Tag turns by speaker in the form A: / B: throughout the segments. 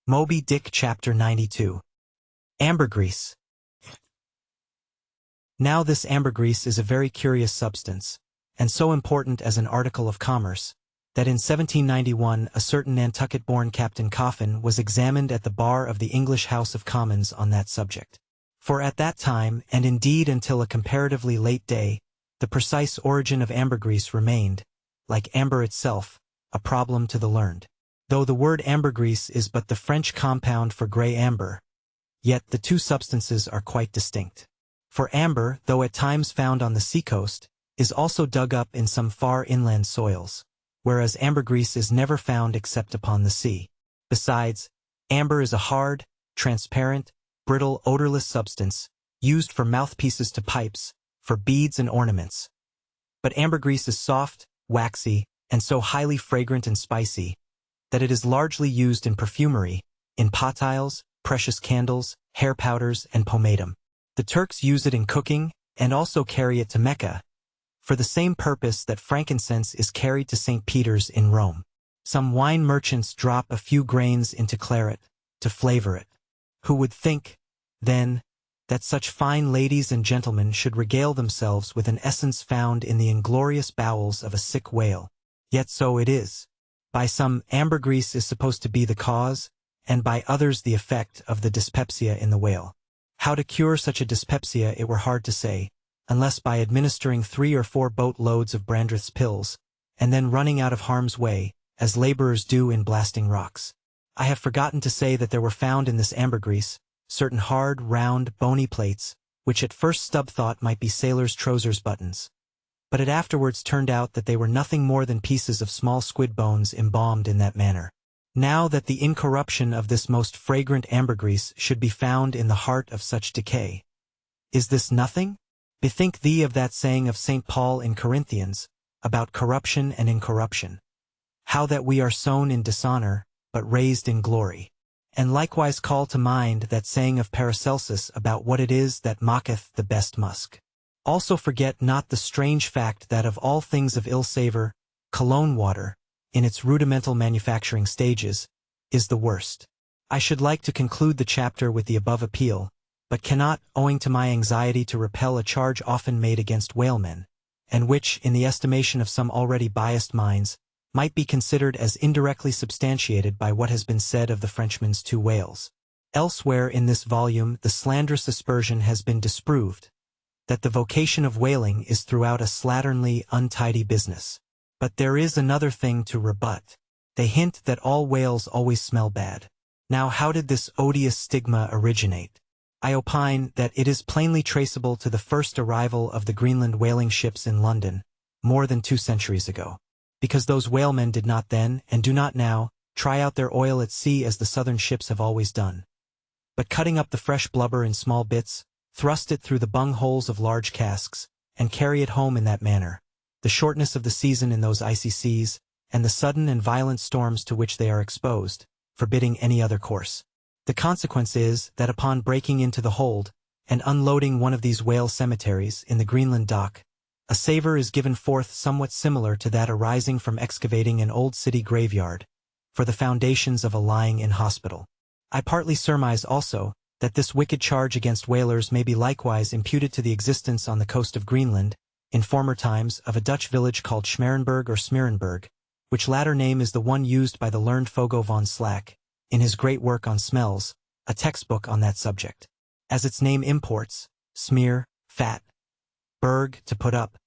A: Moby Dick Chapter 92. Ambergris. Now this ambergris is a very curious substance, and so important as an article of commerce, that in 1791 a certain Nantucket-born Captain Coffin was examined at the bar of the English House of Commons on that subject. For at that time, and indeed until a comparatively late day, the precise origin of ambergris remained, like amber itself, a problem to the learned. Though the word ambergris is but the French compound for gray amber, yet the two substances are quite distinct. For amber, though at times found on the seacoast, is also dug up in some far inland soils, whereas ambergris is never found except upon the sea. Besides, amber is a hard, transparent, brittle, odorless substance, used for mouthpieces to pipes, for beads and ornaments. But ambergris is soft, waxy, and so highly fragrant and spicy, that it is largely used in perfumery, in potiles, precious candles, hair powders, and pomatum. The Turks use it in cooking, and also carry it to Mecca, for the same purpose that frankincense is carried to St. Peter's in Rome. Some wine merchants drop a few grains into claret, to flavor it. Who would think, then, that such fine ladies and gentlemen should regale themselves with an essence found in the inglorious bowels of a sick whale? Yet so it is. By some, ambergris is supposed to be the cause, and by others the effect of the dyspepsia in the whale. How to cure such a dyspepsia it were hard to say, unless by administering 3 or 4 boat loads of Brandreth's pills, and then running out of harm's way, as laborers do in blasting rocks. I have forgotten to say that there were found in this ambergris certain hard, round, bony plates, which at first Stubb thought might be sailors' trousers buttons. But it afterwards turned out that they were nothing more than pieces of small squid bones embalmed in that manner. Now that the incorruption of this most fragrant ambergris should be found in the heart of such decay, is this nothing? Bethink thee of that saying of St. Paul in Corinthians, about corruption and incorruption. How that we are sown in dishonor, but raised in glory. And likewise call to mind that saying of Paracelsus about what it is that mocketh the best musk. Also forget not the strange fact that of all things of ill savor, cologne water, in its rudimental manufacturing stages, is the worst. I should like to conclude the chapter with the above appeal, but cannot, owing to my anxiety to repel a charge often made against whalemen, and which, in the estimation of some already biased minds, might be considered as indirectly substantiated by what has been said of the Frenchman's 2 whales. Elsewhere in this volume the slanderous aspersion has been disproved, that the vocation of whaling is throughout a slatternly, untidy business. But there is another thing to rebut. They hint that all whales always smell bad. Now how did this odious stigma originate? I opine that it is plainly traceable to the first arrival of the Greenland whaling ships in London, more than 2 centuries ago. Because those whalemen did not then, and do not now, try out their oil at sea as the southern ships have always done, but cutting up the fresh blubber in small bits, thrust it through the bung-holes of large casks, and carry it home in that manner. The shortness of the season in those icy seas, and the sudden and violent storms to which they are exposed, forbidding any other course. The consequence is that upon breaking into the hold, and unloading one of these whale cemeteries in the Greenland dock, a savor is given forth somewhat similar to that arising from excavating an old city graveyard, for the foundations of a lying-in hospital. I partly surmise also, that this wicked charge against whalers may be likewise imputed to the existence on the coast of Greenland, in former times, of a Dutch village called Schmerenberg or Smerenberg, which latter name is the one used by the learned Fogo von Slack, in his great work on smells, a textbook on that subject. As its name imports, smear, fat, berg, to put up,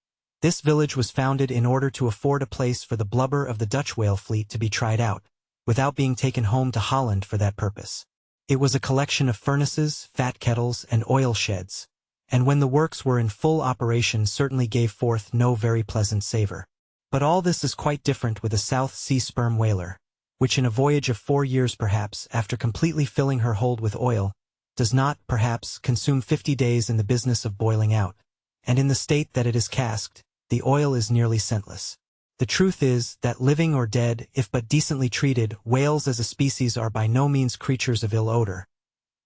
A: this village was founded in order to afford a place for the blubber of the Dutch whale fleet to be tried out, without being taken home to Holland for that purpose. It was a collection of furnaces, fat kettles, and oil sheds, and when the works were in full operation certainly gave forth no very pleasant savor. But all this is quite different with a South Sea sperm whaler, which in a voyage of 4 years perhaps, after completely filling her hold with oil, does not, perhaps, consume 50 days in the business of boiling out, and in the state that it is casked, the oil is nearly scentless. The truth is that living or dead, if but decently treated, whales as a species are by no means creatures of ill odor,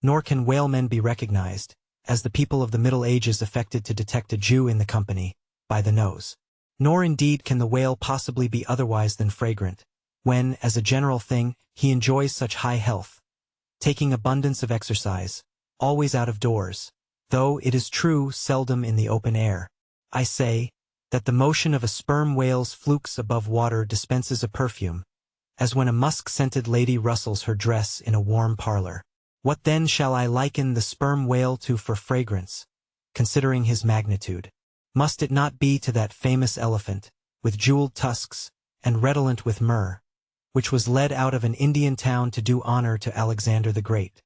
A: nor can whalemen be recognized, as the people of the Middle Ages affected to detect a Jew in the company, by the nose. Nor indeed can the whale possibly be otherwise than fragrant, when, as a general thing, he enjoys such high health, taking abundance of exercise, always out of doors, though it is true seldom in the open air. I say, that the motion of a sperm whale's flukes above water dispenses a perfume, as when a musk-scented lady rustles her dress in a warm parlor. What then shall I liken the sperm whale to for fragrance, considering his magnitude? Must it not be to that famous elephant, with jeweled tusks, and redolent with myrrh, which was led out of an Indian town to do honor to Alexander the Great?